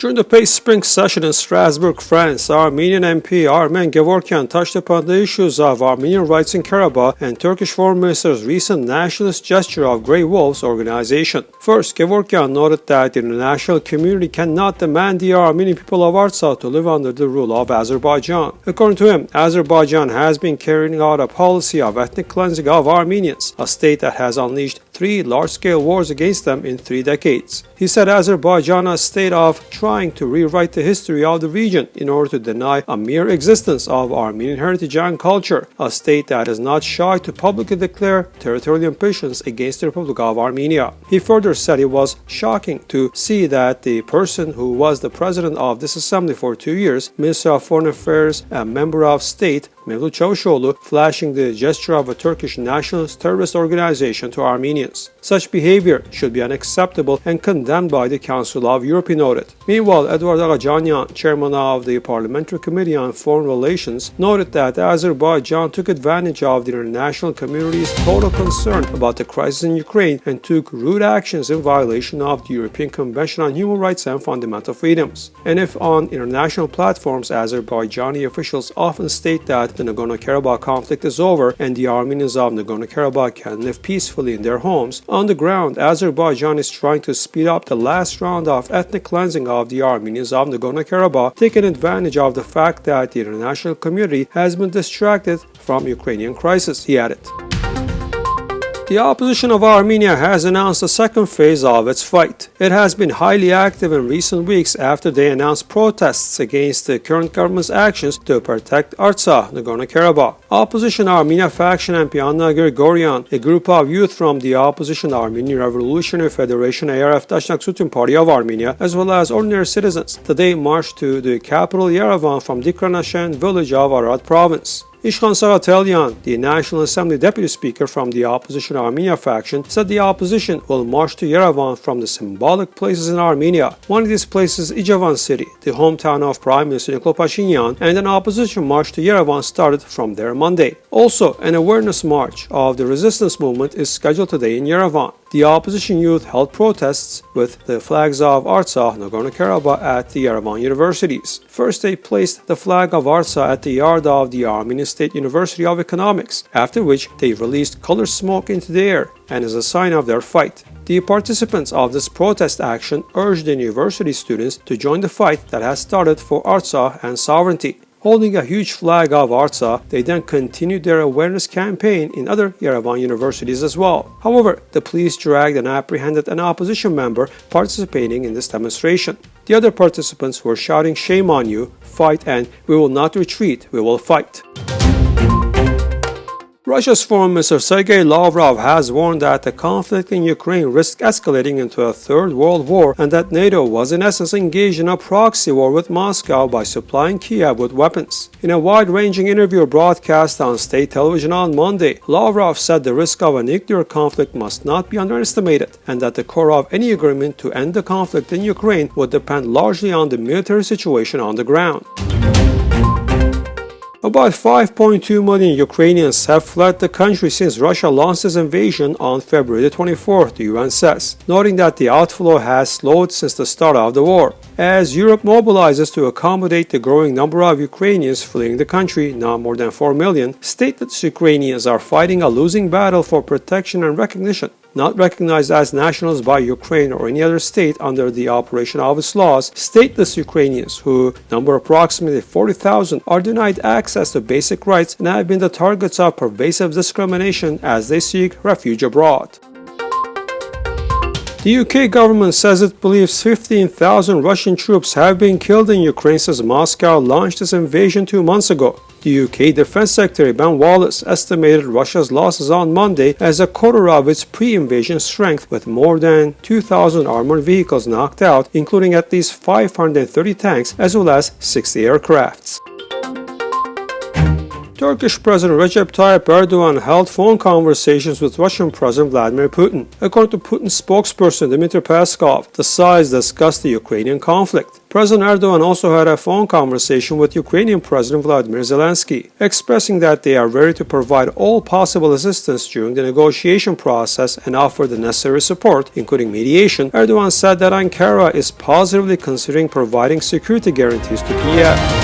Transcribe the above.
During the past spring session in Strasbourg, France, Armenian MP Armen Gevorkyan touched upon the issues of Armenian rights in Karabakh and Turkish Foreign Minister's recent nationalist gesture of Grey Wolves organization. First, Gevorkyan noted that the international community cannot demand the Armenian people of Artsakh to live under the rule of Azerbaijan. According to him, Azerbaijan has been carrying out a policy of ethnic cleansing of Armenians, a state that has unleashed 3 large-scale wars against them in 3 decades. He said Azerbaijan is a state of trying to rewrite the history of the region in order to deny a mere existence of Armenian heritage and culture, a state that is not shy to publicly declare territorial ambitions against the Republic of Armenia. He further said it was shocking to see that the person who was the president of this assembly for 2 years, Minister of Foreign Affairs and member of state, Cavusoglu, flashing the gesture of a Turkish nationalist terrorist organization to Armenians. Such behavior should be unacceptable and condemned by the Council of Europe, he noted. Meanwhile, Eduard Aghajanyan, chairman of the Parliamentary Committee on Foreign Relations, noted that Azerbaijan took advantage of the international community's total concern about the crisis in Ukraine and took rude actions in violation of the European Convention on Human Rights and Fundamental Freedoms. And if on international platforms Azerbaijani officials often state that the Nagorno-Karabakh conflict is over and the Armenians of Nagorno-Karabakh can live peacefully in their homes, on the ground, Azerbaijan is trying to speed up the last round of ethnic cleansing of the Armenians of Nagorno-Karabakh, taking advantage of the fact that the international community has been distracted from Ukrainian crisis, he added. The opposition of Armenia has announced a second phase of its fight. It has been highly active in recent weeks after they announced protests against the current government's actions to protect Artsakh, Nagorno-Karabakh. Opposition Armenia faction MP Anna Grigoryan, a group of youth from the opposition Armenian Revolutionary Federation ARF Dashnak Party of Armenia, as well as ordinary citizens, today marched to the capital Yerevan from Dikranashen village of Arad province. Ishkhan Saratelyan, the National Assembly Deputy Speaker from the opposition Armenia faction, said the opposition will march to Yerevan from the symbolic places in Armenia. One of these places is Ijevan city, the hometown of Prime Minister Nikol Pashinyan, and an opposition march to Yerevan started from there Monday. Also, an awareness march of the resistance movement is scheduled today in Yerevan. The opposition youth held protests with the flags of Artsakh, Nagorno-Karabakh at the Yerevan universities. First, they placed the flag of Artsakh at the yard of the Armenian State University of Economics, after which they released colored smoke into the air, and as a sign of their fight. The participants of this protest action urged the university students to join the fight that has started for Artsakh and sovereignty. Holding a huge flag of Artsakh, they then continued their awareness campaign in other Yerevan universities as well. However, the police dragged and apprehended an opposition member participating in this demonstration. The other participants were shouting, "Shame on you, fight, and we will not retreat, we will fight." Russia's Foreign Minister Sergei Lavrov has warned that the conflict in Ukraine risks escalating into a third world war and that NATO was in essence engaged in a proxy war with Moscow by supplying Kiev with weapons. In a wide-ranging interview broadcast on state television on Monday, Lavrov said the risk of a nuclear conflict must not be underestimated and that the core of any agreement to end the conflict in Ukraine would depend largely on the military situation on the ground. About 5.2 million Ukrainians have fled the country since Russia launched its invasion on February 24th, the UN says, noting that the outflow has slowed since the start of the war. As Europe mobilizes to accommodate the growing number of Ukrainians fleeing the country, now more than 4 million, stateless Ukrainians are fighting a losing battle for protection and recognition. Not recognized as nationals by Ukraine or any other state under the operation of its laws, stateless Ukrainians, who number approximately 40,000, are denied access to basic rights and have been the targets of pervasive discrimination as they seek refuge abroad. The UK government says it believes 15,000 Russian troops have been killed in Ukraine since Moscow launched its invasion 2 months ago. The UK Defense Secretary Ben Wallace estimated Russia's losses on Monday as a quarter of its pre-invasion strength, with more than 2,000 armored vehicles knocked out, including at least 530 tanks as well as 60 aircrafts. Turkish President Recep Tayyip Erdogan held phone conversations with Russian President Vladimir Putin. According to Putin's spokesperson Dmitry Peskov, the sides discussed the Ukrainian conflict. President Erdogan also had a phone conversation with Ukrainian President Vladimir Zelensky, expressing that they are ready to provide all possible assistance during the negotiation process and offer the necessary support, including mediation. Erdogan said that Ankara is positively considering providing security guarantees to Kiev.